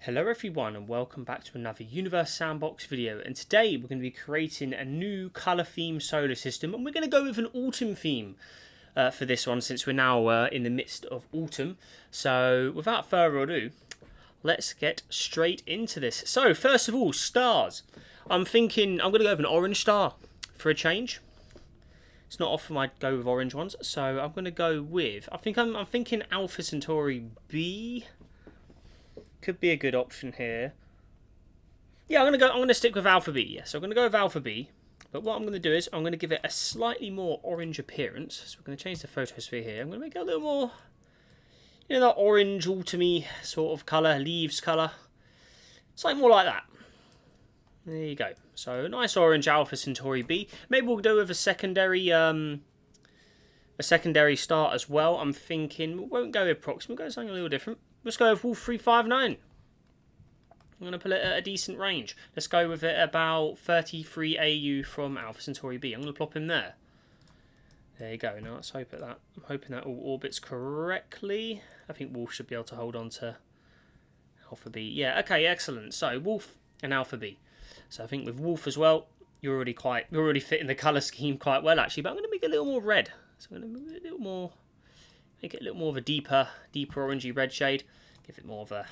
Hello everyone and welcome back to another Universe Sandbox video, and today we're going to be creating a new colour theme solar system, and we're going to go with an autumn theme for this one since we're now in the midst of autumn. So without further ado, let's get straight into this. So first of all, stars. I'm thinking I'm going to go with an orange star for a change. It's not often I go with orange ones, so I'm going to go with, I'm thinking Alpha Centauri B. Could be a good option here. Yeah, I'm gonna stick with Alpha B. Yes, I'm gonna go with Alpha B. But what I'm gonna do is I'm gonna give it a slightly more orange appearance. So we're gonna change the photosphere here. I'm gonna make it a little more, you know, that orange autumny sort of colour, leaves colour. Something more like that. There you go. So nice orange Alpha Centauri B. Maybe we'll go with a secondary start as well. I'm thinking we won't go with Proxima. We'll go with something a little different. Let's go with Wolf 359. I'm going to put it at a decent range. Let's go with it about 33 AU from Alpha Centauri B. I'm going to plop him there. There you go. Now let's hope at that. I'm hoping that all orbits correctly. I think Wolf should be able to hold on to Alpha B. Yeah, okay, excellent. So Wolf and Alpha B. So I think with Wolf as well, you're already fitting the colour scheme quite well actually. But I'm going to make it a little more red. So I'm going to move it a little more. Make it a little more of a deeper orangey red shade. Give it more of a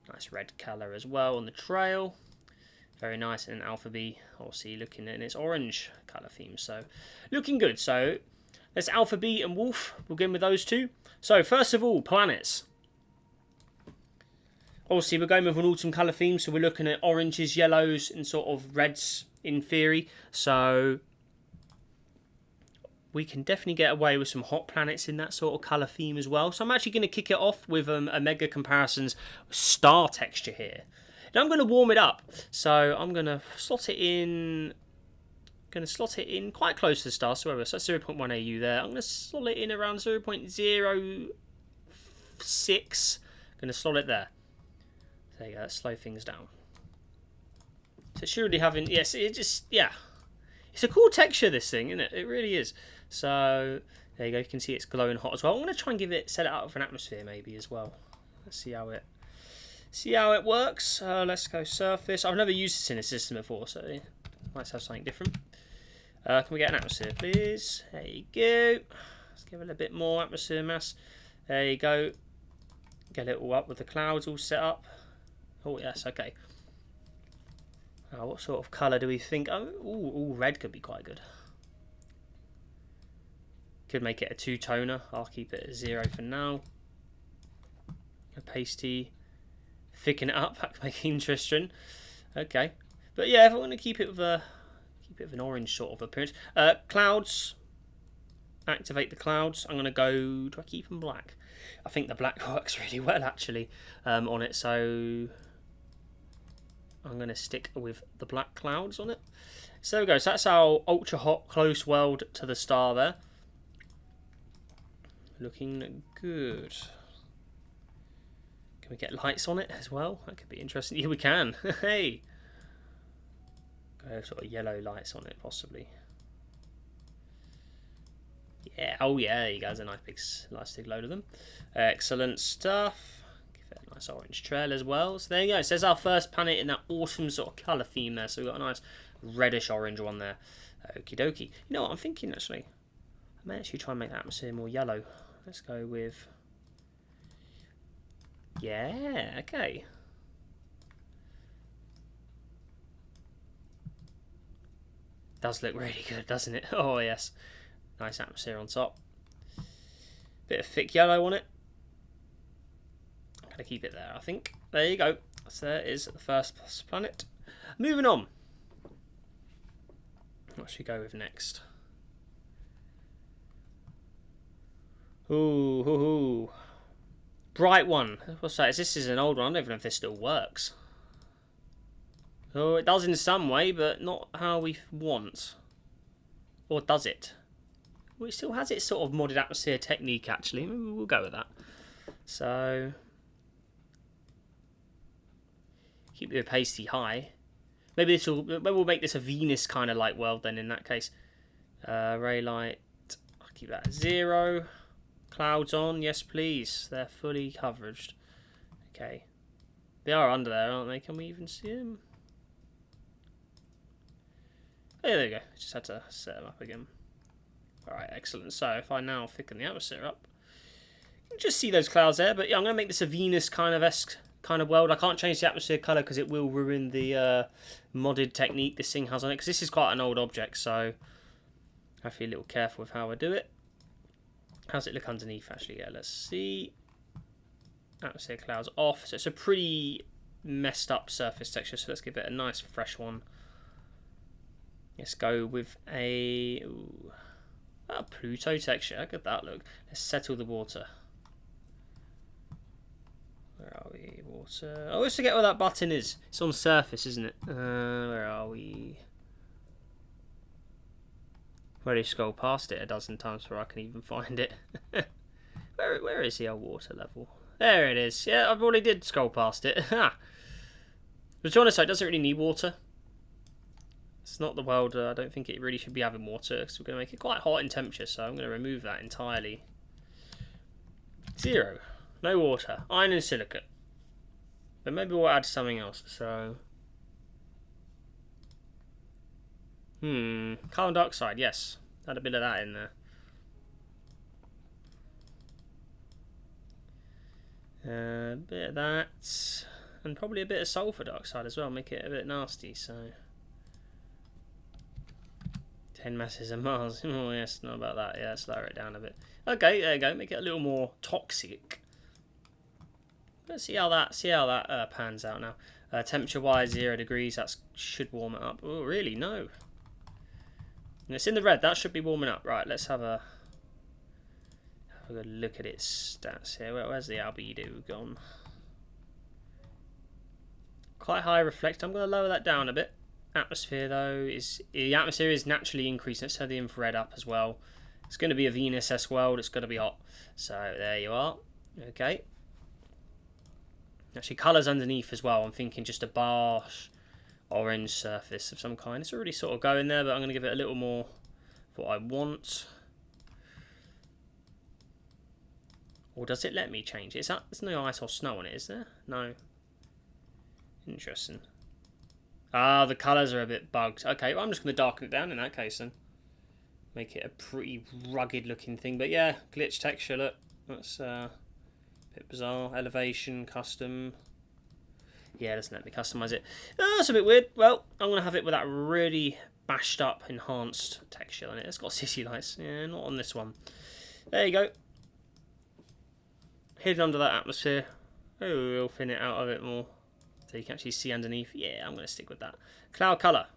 nice red colour as well on the trail. Very nice. And Alpha B, obviously looking in its orange colour theme. So looking good. So let's Alpha B and Wolf. We'll begin with those two. So first of all, planets. Obviously we're going with an autumn colour theme. So we're looking at oranges, yellows and sort of reds in theory. So we can definitely get away with some hot planets in that sort of colour theme as well. So I'm actually going to kick it off with a Mega Comparisons star texture here. Now I'm going to warm it up. So I'm going to slot it in. Quite close to the star. So that's 0.1 AU there. I'm going to slot it in around 0.06. I'm going to slot it there. There you go. Let's slow things down. So it's surely having, yes, it just, yeah. It's a cool texture, this thing, isn't it? It really is. So there you go. You can see it's glowing hot as well. I'm going to try and set it out of an atmosphere maybe as well. Let's see how it works. Let's go surface. I've never used this in a system before, so let's have something different. Can we get an atmosphere, please? There you go. Let's give it a bit more atmosphere mass. There you go. Get it all up with the clouds all set up. Oh yes, okay. What sort of colour do we think? Oh, red could be quite good. Could make it a two-toner. I'll keep it at 0 for now. A pasty. Thicken it up. That could make it interesting. Okay. But yeah, if I want to keep it with an orange sort of appearance. Clouds. Activate the clouds. I'm going to go... Do I keep them black? I think the black works really well actually on it. So I'm going to stick with the black clouds on it. So there we go. So that's our ultra hot close world to the star there. Looking good. Can we get lights on it as well? That could be interesting. Yeah, we can. Hey. Go sort of yellow lights on it possibly. Yeah. Oh yeah, there you go. There's a nice big load of them. Excellent stuff. A nice orange trail as well. So there you go. It says our first planet in that autumn sort of colour theme there. So we've got a nice reddish orange one there. Okie dokie. You know what I'm thinking actually? I may actually try and make the atmosphere more yellow. Let's go with... Yeah, okay. Does look really good, doesn't it? Oh yes. Nice atmosphere on top. Bit of thick yellow on it. I'm going to keep it there, I think. There you go. So there is the first planet. Moving on. What should we go with next? Ooh. Bright one. What's that? This is an old one. I don't even know if this still works. Oh, it does in some way, but not how we want. Or does it? Well, it still has its sort of modded atmosphere technique, actually. Maybe we'll go with that. So keep the opacity high. Maybe we'll make this a Venus kind of light world then in that case. Ray light. I'll keep that at 0. Clouds on, yes please. They're fully covered. Okay. They are under there, aren't they? Can we even see them? Oh, there you go. Just had to set them up again. Alright, excellent. So if I now thicken the atmosphere up, you can just see those clouds there. But yeah, I'm going to make this a Venus kind of world. I can't change the atmosphere colour because it will ruin the modded technique this thing has on it. Because this is quite an old object, so I have to be a little careful with how I do it. How's it look underneath, actually? Yeah, let's see. Atmosphere clouds off. So it's a pretty messed up surface texture. So let's give it a nice fresh one. Let's go with a Pluto texture. How could that look? Let's settle the water. Where are we? Water. I always forget where that button is. It's on surface, isn't it? Where are we? I've already scrolled past it a dozen times before I can even find it. Where is the old water level? There it is. Yeah, I've already did scroll past it. But to be honest, it doesn't really need water. It's not the world. I don't think it really should be having water because we're going to make it quite hot in temperature, so I'm going to remove that entirely. 0. No water. Iron and silicate. But maybe we'll add something else. So, carbon dioxide. Yes, add a bit of that in there. A bit of that, and probably a bit of sulfur dioxide as well. Make it a bit nasty. So. 10 masses of Mars. Oh yes, not about that. Yeah, slow it down a bit. Okay, there you go. Make it a little more toxic. Let's see how that pans out now. Temperature-wise, 0 degrees. That should warm it up. Oh, really? No. And it's in the red. That should be warming up. Right. Let's have a good look at its stats here. Where's the albedo gone? Quite high reflect. I'm going to lower that down a bit. Atmosphere though the atmosphere is naturally increasing. Let's turn the infrared up as well. It's going to be a Venus-esque world. It's going to be hot. So there you are. Okay. Actually, colours underneath as well. I'm thinking just a harsh orange surface of some kind. It's already sort of going there, but I'm going to give it a little more of what I want. Or does it let me change it? There's no ice or snow on it, is there? No. Interesting. Ah, the colours are a bit bugged. Okay, well, I'm just going to darken it down in that case then. Make it a pretty rugged looking thing. But yeah, glitch texture, look. That's a bit bizarre. Elevation, custom. Yeah, it doesn't let me customise it. Oh, that's a bit weird. Well, I'm going to have it with that really bashed up, enhanced texture on it. It's got city lights. Yeah, not on this one. There you go. Hidden under that atmosphere. Oh, we'll thin it out a bit more. So you can actually see underneath. Yeah, I'm going to stick with that. Cloud colour.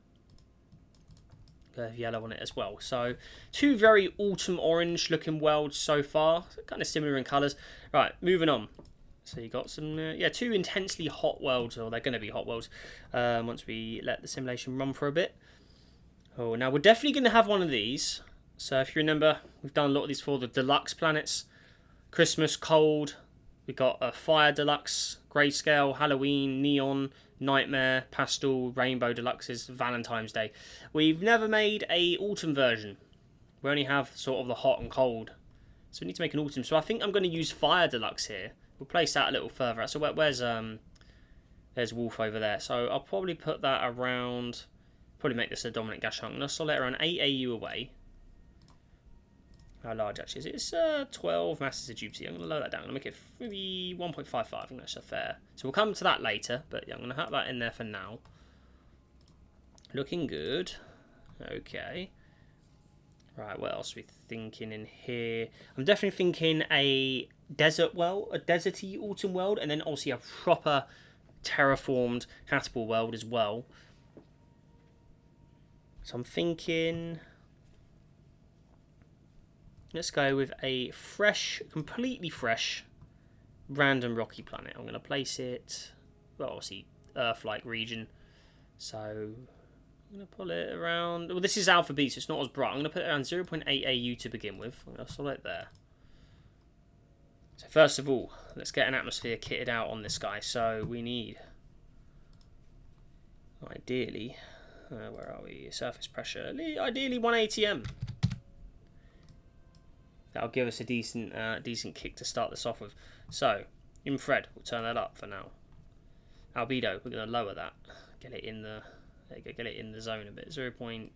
Yellow on it as well. So 2 very autumn orange looking worlds so far. Kind of similar in colours. Right, moving on. So you got some, 2 intensely hot worlds, or they're going to be hot worlds once we let the simulation run for a bit. Oh, now we're definitely going to have one of these. So if you remember, we've done a lot of these for the deluxe planets. Christmas, cold. We got a fire deluxe, grayscale, Halloween, neon, nightmare, pastel, rainbow deluxes, Valentine's Day. We've never made a autumn version. We only have sort of the hot and cold. So we need to make an autumn. So I think I'm going to use fire deluxe here. We'll place that a little further out. So there's Wolf over there. So I'll probably put that around, probably make this a dominant gas chunk. I'm going to solid it around 8 AU away. How large actually is it? It's 12 masses of Jupiter. I'm going to lower that down. I'm going to make it maybe 1.55. I think that's a fair. So we'll come to that later. But yeah, I'm going to have that in there for now. Looking good. Okay. Right, what else are we thinking in here? I'm definitely thinking a desert world, a deserty autumn world, and then obviously a proper terraformed habitable world as well. So I'm thinking, let's go with a fresh, completely fresh, random rocky planet. I'm going to place it, well, obviously Earth-like region. So I'm going to pull it around, well, this is alpha B, so it's not as bright. I'm going to put it around 0.8 AU to begin with. I'm going to solid it there. So first of all, let's get an atmosphere kitted out on this guy. So we need, ideally, where are we? Surface pressure, ideally 1 ATM. That'll give us a decent kick to start this off with. So infrared, we'll turn that up for now. Albedo, we're going to lower that. Get it in the, there you go, get it in the zone a bit. 0.29,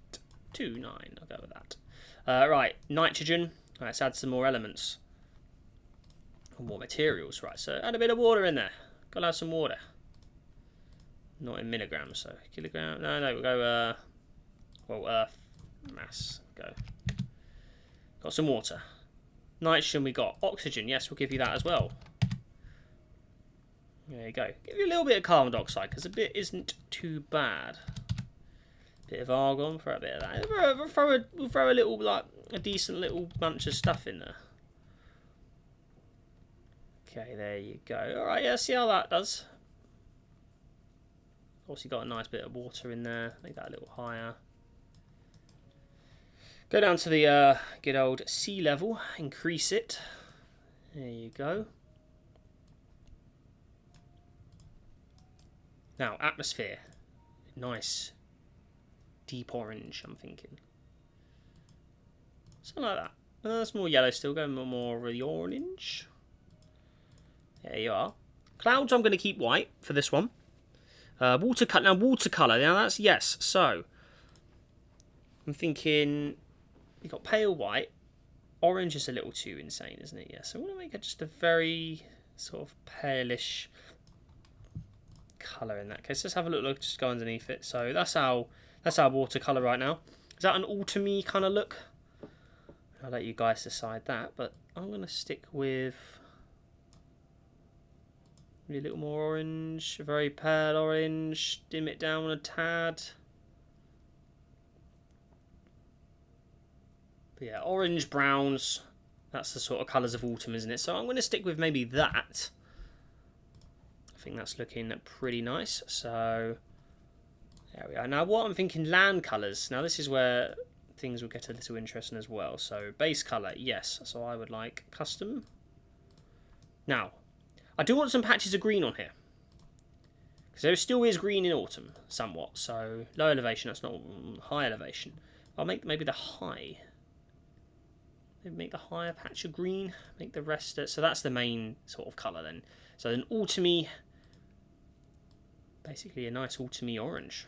I'll go with that. Right, nitrogen. Right, let's add some more elements. More materials, right, so add a bit of water in there. Gotta have some water. Not in milligrams, so kilogram. No, we'll go, well, earth mass. Go. Got some water. Nitrogen we got. Oxygen, yes, we'll give you that as well. There you go. Give you a little bit of carbon dioxide, because a bit isn't too bad. Bit of argon, throw a bit of that. We'll throw a little, like, a decent little bunch of stuff in there. Okay, there you go. Alright, yeah, see how that does. Also, got a nice bit of water in there. Make that a little higher. Go down to the good old sea level. Increase it. There you go. Now, atmosphere. Nice. Deep orange, I'm thinking. Something like that. That's more yellow still. Go more of the orange. There you are. Clouds I'm going to keep white for this one. Watercolor. Now, watercolor. Now, that's yes. So, I'm thinking we got pale white. Orange is a little too insane, isn't it? Yeah. So, I want to make it just a very sort of palish colour in that case. Let's have a look. Just go underneath it. So, that's our watercolor right now. Is that an autumny kind of look? I'll let you guys decide that. But I'm going to stick with a little more orange, a very pale orange, dim it down a tad. But yeah, orange, browns, that's the sort of colours of autumn, isn't it? So I'm going to stick with maybe that. I think that's looking pretty nice. So there we are. Now what I'm thinking, land colours. Now this is where things will get a little interesting as well. So base colour, yes. So I would like custom. Now, I do want some patches of green on here, because there still is green in autumn, somewhat. So low elevation, that's not high elevation. I'll make maybe the high. Maybe make the higher patch of green. Make the rest. So that's the main sort of colour then. So an autumny, basically a nice autumny orange.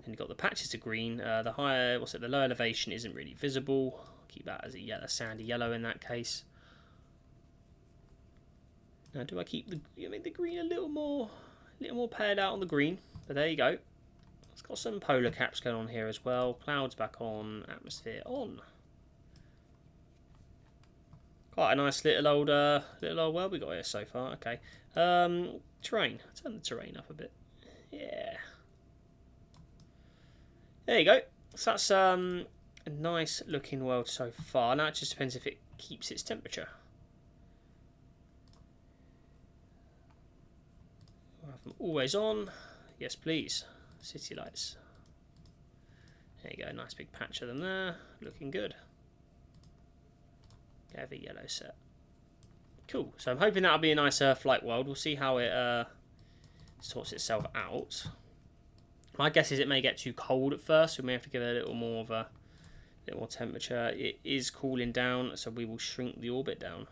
And you've got the patches of green. The higher, the low elevation isn't really visible. Keep that as a yellow, sandy yellow in that case. Now, do I keep make the green a little more paired out on the green? But there you go. It's got some polar caps going on here as well. Clouds back on, atmosphere on. Quite a nice little old world we got here so far. Okay, terrain. Turn the terrain up a bit. Yeah. There you go. So that's a nice looking world so far. Now it just depends if it keeps its temperature. We'll have them always on. Yes, please. City lights. There you go. Nice big patch of them there. Looking good. Have a yellow set. Cool. So I'm hoping that'll be a nice Earth-like world. We'll see how it sorts itself out. My guess is it may get too cold at first. We may have to give it a little more of a more temperature. It is cooling down, so we will shrink the orbit down.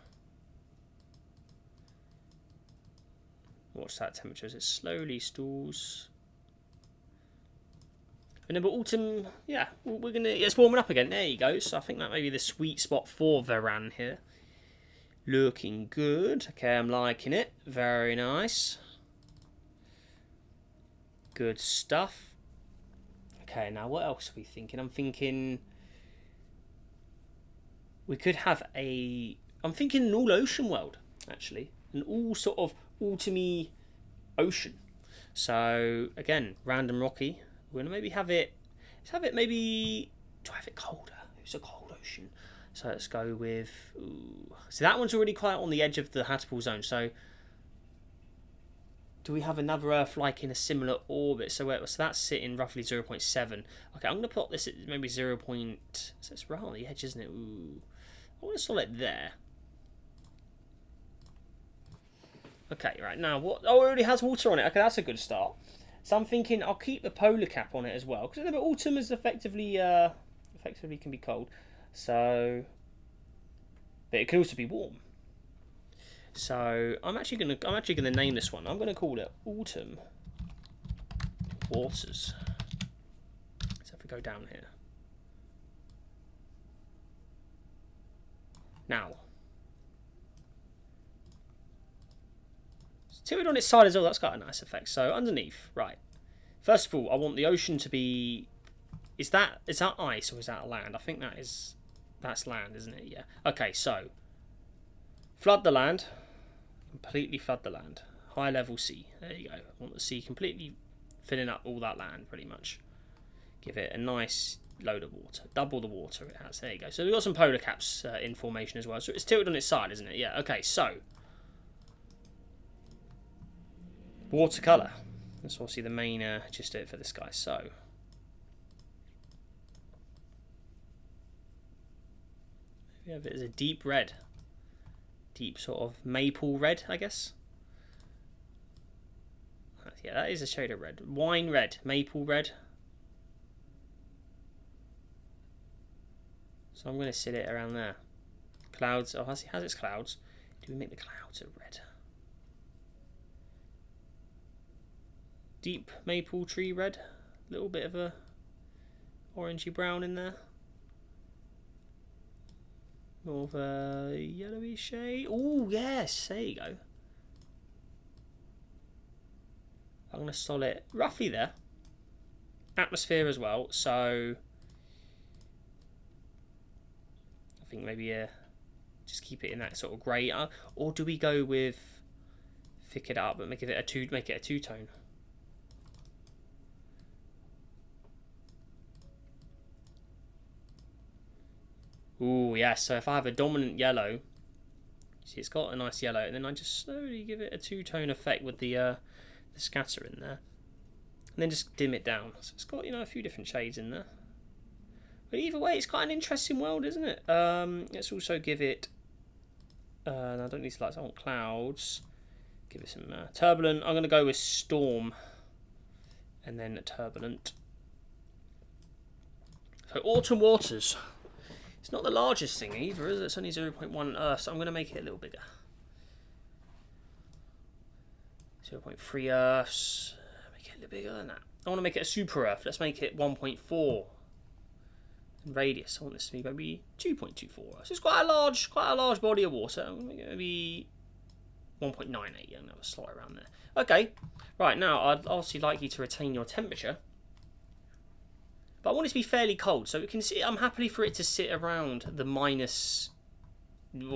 Watch that temperature as it slowly stalls. And then, but autumn, yeah, we're gonna. It's warming up again. There you go. So I think that may be the sweet spot for Varan here. Looking good. Okay, I'm liking it. Very nice. Good stuff. Okay, now what else are we thinking? I'm thinking we could have I'm thinking an all ocean world, actually. An all sort of autumny ocean. So, again, random rocky. We're going to maybe have it... Let's have it maybe... Do I have it colder? It's a cold ocean. So let's go with... Ooh. So that one's already quite on the edge of the habitable zone. So do we have another Earth like in a similar orbit? So that's sitting roughly 0.7. Okay, I'm going to plot this at maybe 0. So it's right on the edge, isn't it? Ooh. I want to solve it there. Okay, right, now what? Oh, it already has water on it. Okay, that's a good start. So I'm thinking I'll keep the polar cap on it as well, because autumn is effectively can be cold. So, but it can also be warm. So I'm actually gonna name this one. I'm gonna call it Autumn Waters. So if we go down here. Now. It's tilted on its side as well, that's got a nice effect. So underneath, right. First of all, I want the ocean to be... Is that ice or is that land? I think that's land, isn't it? Yeah. Okay, so flood the land. Completely flood the land. High level sea. There you go. I want the sea completely filling up all that land, pretty much. Give it a nice load of water. Double the water it has. There you go. So we've got some polar caps in formation as well. So it's tilted on its side, isn't it? Yeah. Okay, so watercolor. That's obviously the main gist of it for this guy. So we have it as a deep red. Deep sort of maple red, I guess. Yeah, that is a shade of red. Wine red, maple red. So I'm going to sit it around there. Clouds. Oh, has its clouds. Do we make the clouds a red? Deep maple tree red. A little bit of a orangey brown in there. More of a yellowy shade. Oh, yes. There you go. I'm going to sol it roughly there. Atmosphere as well. So I think maybe just keep it in that sort of grey. Or do we go with thick it up but make it a two-tone? Ooh, yeah, so if I have a dominant yellow, see it's got a nice yellow, and then I just slowly give it a two-tone effect with the scatter in there. And then just dim it down. So it's got, a few different shades in there. But either way, it's quite an interesting world, isn't it? Let's also give it... no, I don't need lights, I want clouds. Give it some turbulent. I'm going to go with storm. And then turbulent. So autumn waters. It's not the largest thing either, is it? It's only 0.1 Earth, so I'm going to make it a little bigger. 0.3 Earths. Make it a little bigger than that. I want to make it a super Earth. Let's make it 1.4. In radius, I want this to be maybe 2.24 Earths. It's quite a large body of water. I'm going to make it maybe 1.98. I'm going to have a slot around there. Okay. Right, now I'd obviously like you to retain your temperature. But I want it to be fairly cold, so we can see. I'm happy for it to sit around the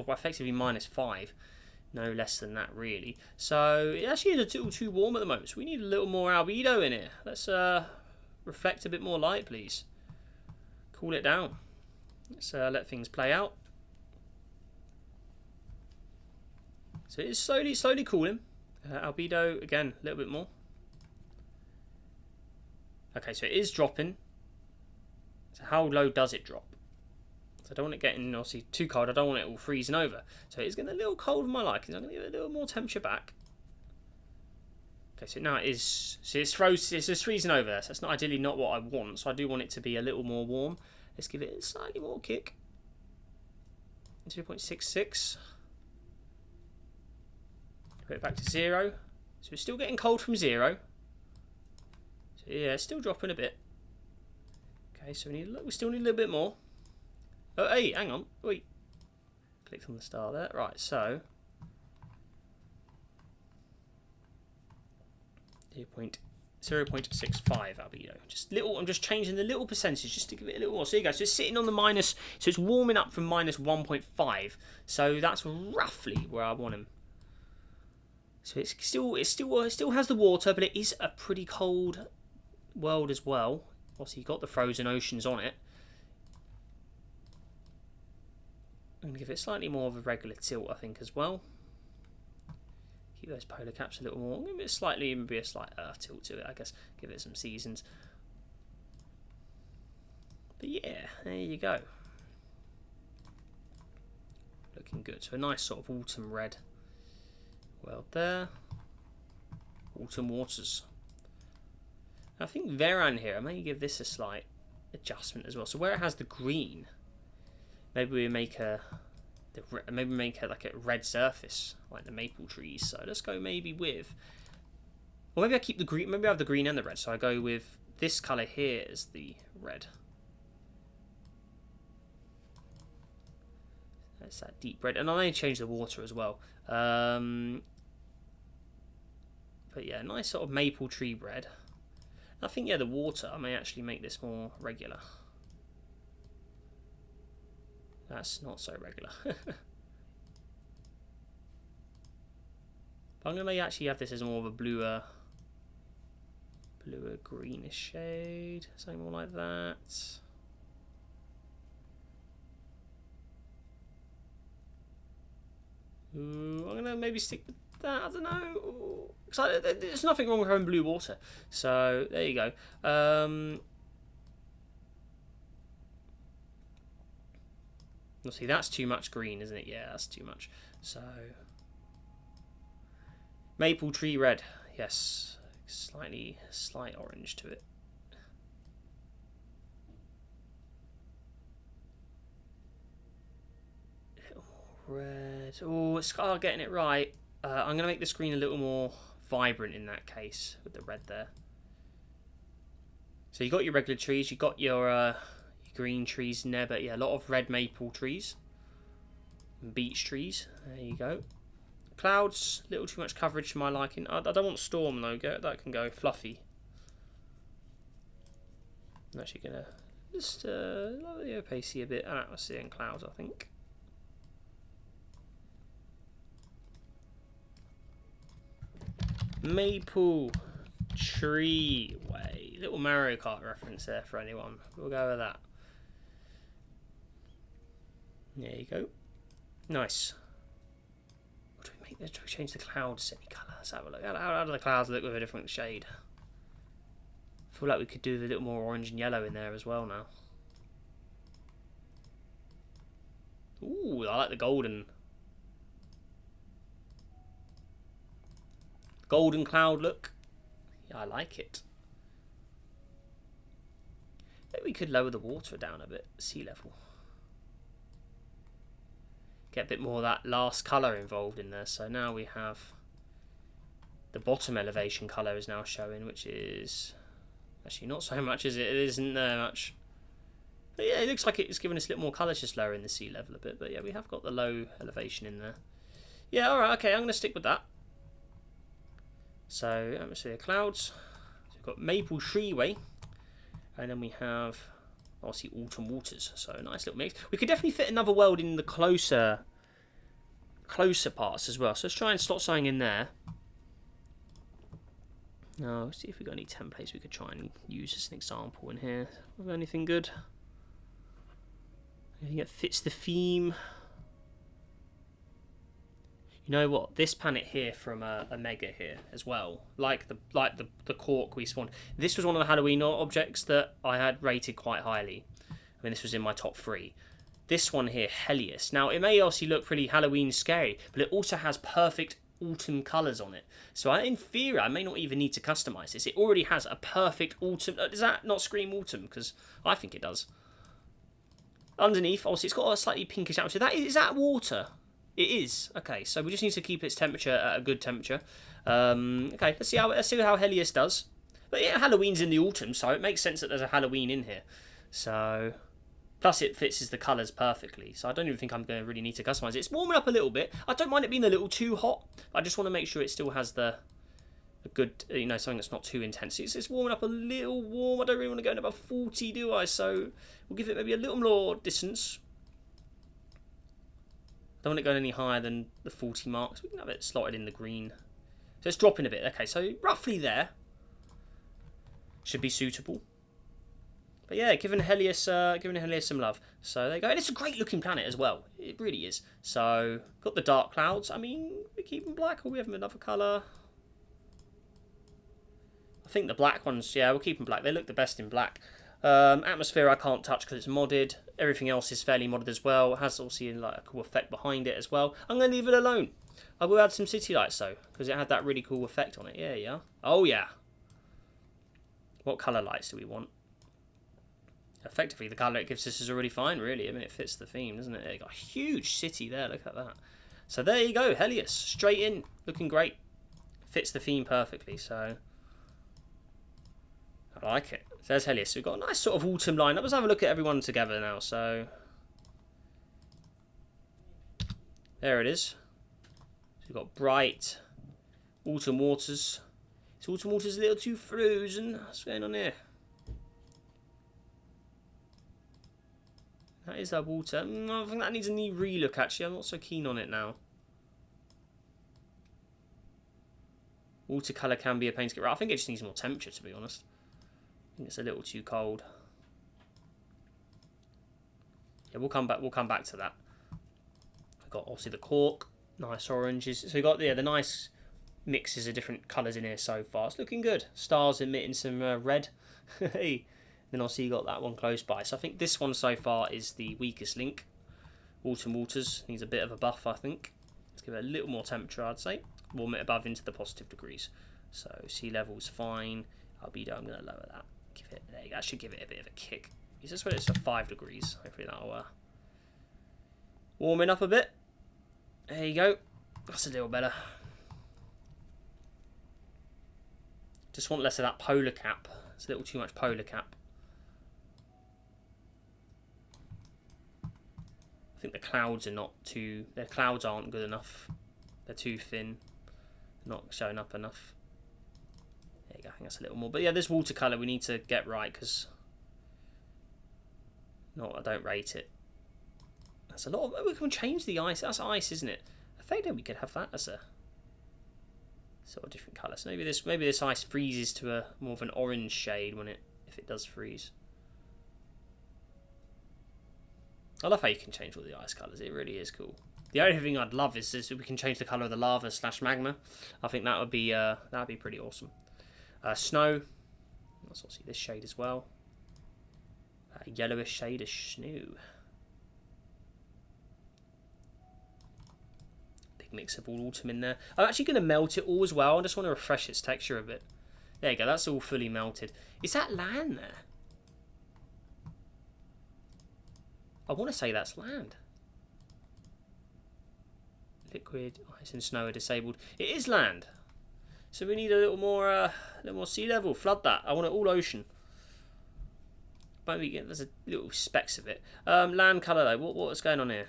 effectively -5, no less than that really. So it actually is a little too warm at the moment. So we need a little more albedo in here. Let's reflect a bit more light, please. Cool it down. Let's let things play out. So it is slowly cooling. Albedo again, a little bit more. Okay, so it is dropping. So how low does it drop? So I don't want it getting obviously too cold. I don't want it all freezing over. So it's getting a little cold for my liking. I'm going to give it a little more temperature back. Okay, so now it is. See, it's just freezing over there. So that's not ideally not what I want. So I do want it to be a little more warm. Let's give it a slightly more kick. 2.66. Put it back to 0. So we're still getting cold from 0. So yeah, it's still dropping a bit. Okay, so we still need a little bit more. Oh, hey, hang on. Wait. Clicked on the star there. Right, so 0.65 albedo. Just little. I'm just changing the little percentage just to give it a little more. So there you go. So it's sitting on the minus. So it's warming up from -1.5. So that's roughly where I want him. So it still has the water, but it is a pretty cold world as well. Obviously, you've got the frozen oceans on it. I'm going to give it slightly more of a regular tilt, I think, as well. Keep those polar caps a little more. Give it maybe a slight Earth tilt to it, I guess. Give it some seasons. But yeah, there you go. Looking good. So a nice sort of autumn red world there. Autumn waters. I think Veran here, I may give this a slight adjustment as well. So where it has the green, maybe we make a maybe make it like a red surface, like the maple trees. So let's go maybe with, or maybe I keep the green. Maybe I have the green and the red. So I go with this colour here as the red. That's that deep red, and I may change the water as well. But yeah, nice sort of maple tree red. I think, yeah, the water, I may actually make this more regular. That's not so regular. But I'm going to actually have this as more of a bluer greenish shade. Something more like that. Ooh, I'm going to maybe stick with that. I don't know. There's nothing wrong with having blue water. So, there you go. You'll see, that's too much green, isn't it? Yeah, that's too much. So, maple tree red. Yes, slight orange to it. A little more red. Oh, it's getting it right. I'm going to make this green a little more vibrant in that case with the red there. So you got your regular trees, you got your green trees in there, but yeah, a lot of red maple trees and beech trees. There you go. Clouds, a little too much coverage for my liking. I don't want storm though. That can go fluffy. I'm actually gonna just lower the opacity a bit and atmosphere and clouds, I think. Maple tree way. Little Mario Kart reference there for anyone. We'll go with that. There you go. Nice. What do we make? Let's change the clouds semi-colour. Let's have a look. How do the clouds look with a different shade? I feel like we could do a little more orange and yellow in there as well now. Ooh, I like the golden. Golden cloud look. Yeah, I like it. Maybe we could lower the water down a bit, sea level. Get a bit more of that last colour involved in there. So now we have the bottom elevation colour is now showing, which is actually not so much, is it? It isn't there much. But yeah, it looks like it's giving us a little more colour, just lowering the sea level a bit. But yeah, we have got the low elevation in there. Yeah, alright, okay, I'm going to stick with that. So, atmosphere clouds. So we've got maple treeway. And then we have, obviously, autumn waters. So, a nice little mix. We could definitely fit another world in the closer parts as well. So, let's try and slot something in there. Now, let's see if we've got any templates we could try and use as an example in here. Have we got anything good? Anything that fits the theme? You know what? This planet here from Omega here as well, like the cork we spawned. This was one of the Halloween objects that I had rated quite highly. I mean, this was in my top 3. This one here, Helios. Now, it may obviously look pretty Halloween scary, but it also has perfect autumn colours on it. So in theory, I may not even need to customise this. It already has a perfect autumn. Does that not scream autumn? Because I think it does. Underneath, obviously, it's got a slightly pinkish atmosphere. Is that water? It is. Okay, so we just need to keep its temperature at a good temperature. Okay, let's see how Helios does. But yeah, Halloween's in the autumn, so it makes sense that there's a Halloween in here. So, plus it fits the colours perfectly. So I don't even think I'm going to really need to customise it. It's warming up a little bit. I don't mind it being a little too hot. I just want to make sure it still has a good, something that's not too intense. It's warming up a little warm. I don't really want to go in above 40, do I? So we'll give it maybe a little more distance. Don't want it going any higher than the 40 marks. We can have it slotted in the green. So it's dropping a bit. Okay, so roughly there. Should be suitable. But yeah, giving Helios some love. So there you go. And it's a great looking planet as well. It really is. So, got the dark clouds. I mean, we keep them black or we have them another colour. I think the black ones, yeah, we'll keep them black. They look the best in black. Atmosphere I can't touch because it's modded. Everything else is fairly modded as well. It has also like a cool effect behind it as well. I'm going to leave it alone. I will add some city lights though, because it had that really cool effect on it. Yeah. Oh yeah. What colour lights do we want? Effectively, the colour it gives us is already fine, really. I mean, it fits the theme, doesn't it? It got a huge city there. Look at that. So there you go, Helios, straight in, looking great. Fits the theme perfectly. So I like it. So there's Helios. So we've got a nice sort of autumn lineup. Let's have a look at everyone together now. So there it is. So we've got bright autumn waters. Is autumn waters a little too frozen? What's going on here? That is that water. I think that needs a new relook, actually. I'm not so keen on it now. Watercolour can be a pain to get right. I think it just needs more temperature, to be honest. I think it's a little too cold. Yeah, we'll come back to that. We've got obviously the cork, nice oranges. So we've got the nice mixes of different colours in here so far. It's looking good. Stars emitting some red. Hey. Then obviously you got that one close by. So I think this one so far is the weakest link. Autumn Waters needs a bit of a buff, I think. Let's give it a little more temperature, I'd say. Warm it above into the positive degrees. So sea level's fine. Albedo, I'm going to lower that. Give it, there you go. That should give it a bit of a kick. Is this when it's at 5 degrees? Hopefully that'll warm it up a bit. There you go. That's a little better. Just want less of that polar cap. It's a little too much polar cap. I think the clouds are not too... The clouds aren't good enough. They're too thin. Not showing up enough. There you go. I think that's a little more. But yeah, this watercolour we need to get right because... No, I don't rate it. That's a lot of... We can change the ice. That's ice, isn't it? I think that we could have that as a sort of different colour. So maybe this ice freezes to a more of an orange shade when if it does freeze. I love how you can change all the ice colours. It really is cool. The only thing I'd love is we can change the colour of the lava / magma. I think that would be pretty awesome. Snow. Let's also see this shade as well. Yellowish shade of snow. Big mix of all autumn in there. I'm actually going to melt it all as well. I just want to refresh its texture a bit. There you go. That's all fully melted. Is that land there? I want to say that's land. Liquid, ice and snow are disabled. It is land. So we need a little more sea level. Flood that. I want it all ocean. Maybe there's a little specks of it. Land colour though. What's going on here?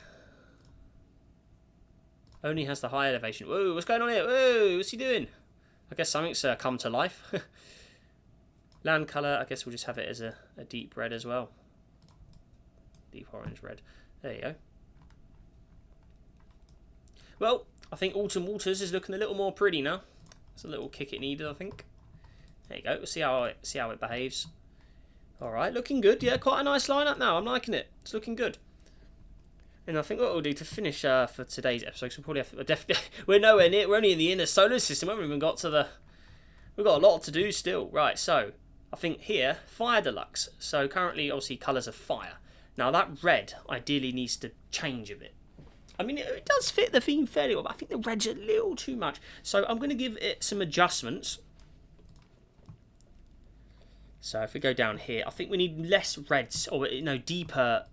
Only has the high elevation. Whoa, what's going on here? Whoa, what's he doing? I guess something's come to life. Land colour, I guess we'll just have it as a deep red as well. Deep orange red. There you go. Well, I think Autumn Waters is looking a little more pretty now. It's a little kick it needed, I think. There you go. We'll see how it behaves. All right, looking good. Yeah, quite a nice lineup now. I'm liking it. It's looking good. And I think what we'll do to finish for today's episode, because we'll probably have to, we're nowhere near. We're only in the inner solar system. We haven't even got to the. We've got a lot to do still. Right. So I think here Fire Deluxe. So currently, obviously, colours of fire. Now that red ideally needs to change a bit. I mean, it does fit the theme fairly well, but I think the red's a little too much. So I'm going to give it some adjustments. So if we go down here, I think we need less reds, or no, deeper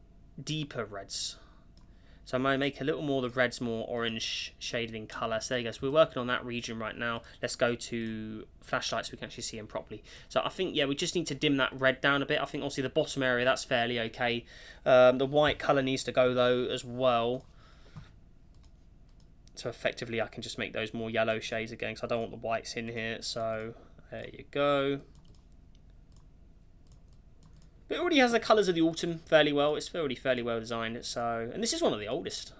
reds. So I'm going to make a little more the reds more orange shaded in colour. So there you go. So we're working on that region right now. Let's go to flashlight so we can actually see them properly. So I think, yeah, we just need to dim that red down a bit. I think obviously the bottom area, that's fairly okay. The white colour needs to go though as well. So effectively I can just make those more yellow shades again because I don't want the whites in here. So there you go. But it already has the colours of the autumn fairly well. It's already fairly well designed. So, and this is one of the oldest.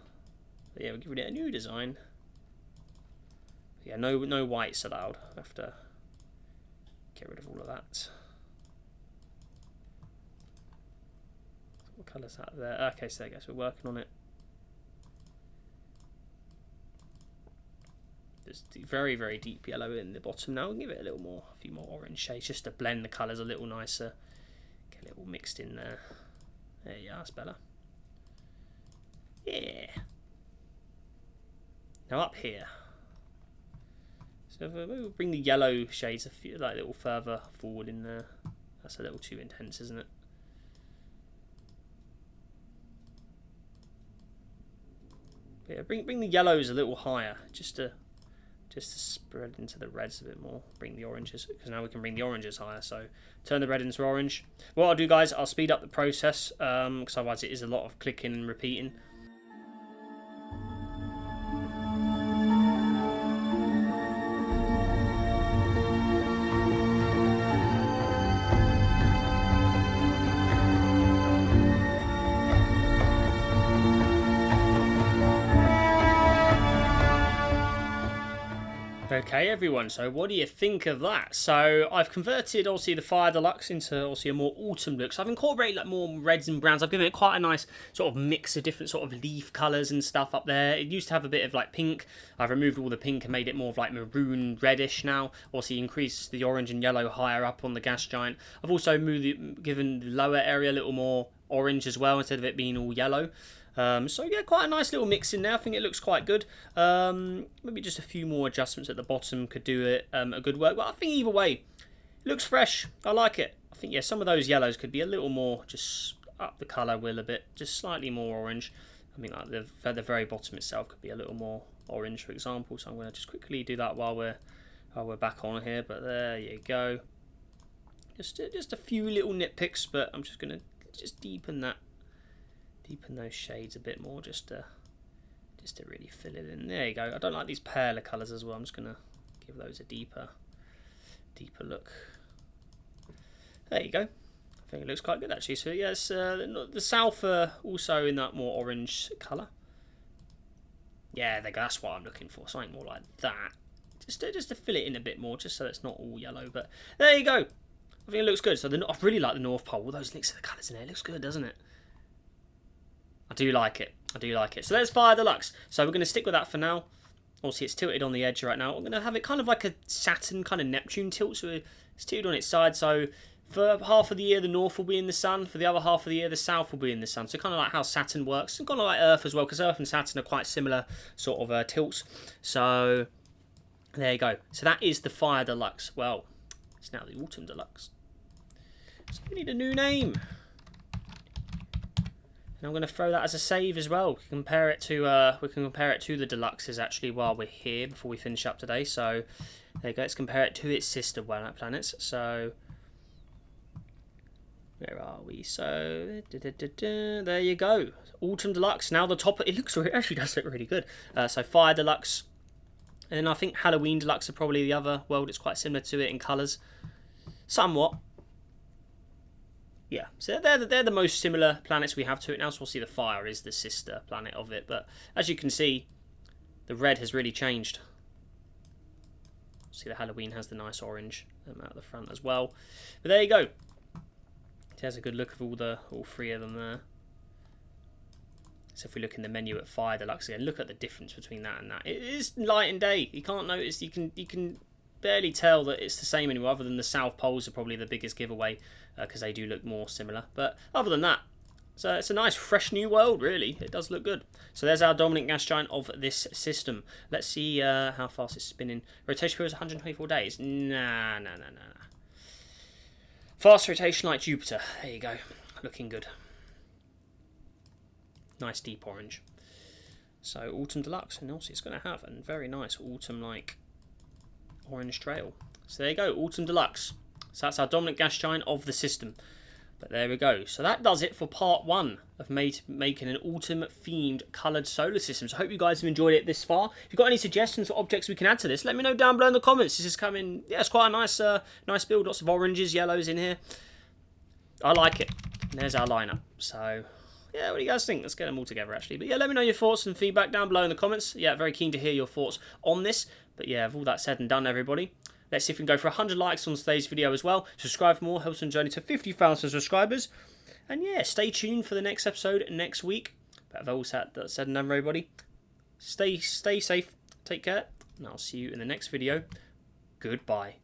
But yeah, we're giving it a new design. Yeah, no whites allowed. I have to get rid of all of that. What colour's that there? Okay, so there you go. So we're working on it. There's very, very deep yellow in the bottom now. We'll give it a few more orange shades just to blend the colours a little nicer. Get it all mixed in there. There you are, that's better. Yeah. Now up here. So if we'll bring the yellow shades a little further forward in there. That's a little too intense, isn't it? But yeah, bring the yellows a little higher, just to spread into the reds a bit more. Bring the oranges, because now we can bring the oranges higher. So turn the red into orange. What I'll do, guys, I'll speed up the process, because otherwise it is a lot of clicking and repeating. Okay everyone, so what do you think of that? So I've converted obviously the Fire Deluxe into obviously a more autumn look. So I've incorporated like more reds and browns. I've given it quite a nice sort of mix of different sort of leaf colours and stuff up there. It used to have a bit of like pink. I've removed all the pink and made it more of like maroon reddish now. Also increased the orange and yellow higher up on the gas giant. I've also given the lower area a little more orange as well instead of it being all yellow. So yeah, quite a nice little mix in there. I think it looks quite good. Maybe just a few more adjustments at the bottom could do it a good work. But I think either way, it looks fresh. I like it. I think, yeah, some of those yellows could be a little more, just up the colour wheel a bit, just slightly more orange. I mean, like the very bottom itself could be a little more orange, for example. So I'm going to just quickly do that while we're back on here. But there you go. Just a few little nitpicks, but I'm just going to deepen those shades a bit more, just to really fill it in. There you go. I don't like these paler colours as well. I'm just going to give those a deeper look. There you go. I think it looks quite good actually. So yes, the south also in that more orange colour. Yeah, there you go. That's what I'm looking for. Something more like that. Just to fill it in a bit more, just so it's not all yellow. But there you go. I think it looks good. So I really like the North Pole. All those mix of the colours in there. It looks good, doesn't it? I do like it. I do like it. So there's Fire Deluxe. So we're going to stick with that for now. Obviously, it's tilted on the edge right now. I'm going to have it kind of like a Saturn kind of Neptune tilt. So it's tilted on its side. So for half of the year, the north will be in the sun. For the other half of the year, the south will be in the sun. So kind of like how Saturn works. And kind of like Earth as well, because Earth and Saturn are quite similar sort of tilts. So there you go. So that is the Fire Deluxe. Well, it's now the Autumn Deluxe. So we need a new name. And I'm going to throw that as a save as well. We can compare it to the Deluxes actually while we're here before we finish up today. So there you go. Let's compare it to its sister planets. So where are we? So there you go. Autumn Deluxe. Now the top. It actually does look really good. So Fire Deluxe, and then I think Halloween Deluxe are probably the other world. It's quite similar to it in colours, somewhat. Yeah, so they're the most similar planets we have to it now. So we'll see the Fire is the sister planet of it. But as you can see, the red has really changed. See the Halloween has the nice orange out the front as well. But there you go. It has a good look of all three of them there. So if we look in the menu at Fire Deluxe again, look at the difference between that and that. It is night and day. You can't notice. You can barely tell that it's the same anymore, other than the South Poles are probably the biggest giveaway because they do look more similar. But other than that, so it's a nice fresh new world, really. It does look good. So there's our dominant gas giant of this system. Let's see how fast it's spinning. Rotation period is 124 days. Nah. Fast rotation like Jupiter. There you go. Looking good. Nice deep orange. So Autumn Deluxe, and also it's going to have a very nice autumn-like orange trail. So there you go, Autumn Deluxe. So that's our dominant gas giant of the system. But there we go. So that does it for part one of making an autumn-themed coloured solar system. So I hope you guys have enjoyed it this far. If you've got any suggestions for objects we can add to this, let me know down below in the comments. This is coming, yeah, it's quite a nice build. Lots of oranges, yellows in here. I like it. And there's our lineup. So yeah, what do you guys think? Let's get them all together, actually. But yeah, let me know your thoughts and feedback down below in the comments. Yeah, very keen to hear your thoughts on this. But yeah, with all that said and done, everybody, let's see if we can go for 100 likes on today's video as well. Subscribe for more, helps on the journey to 50,000 subscribers. And yeah, stay tuned for the next episode next week. But with all that said and done, everybody, stay safe, take care, and I'll see you in the next video. Goodbye.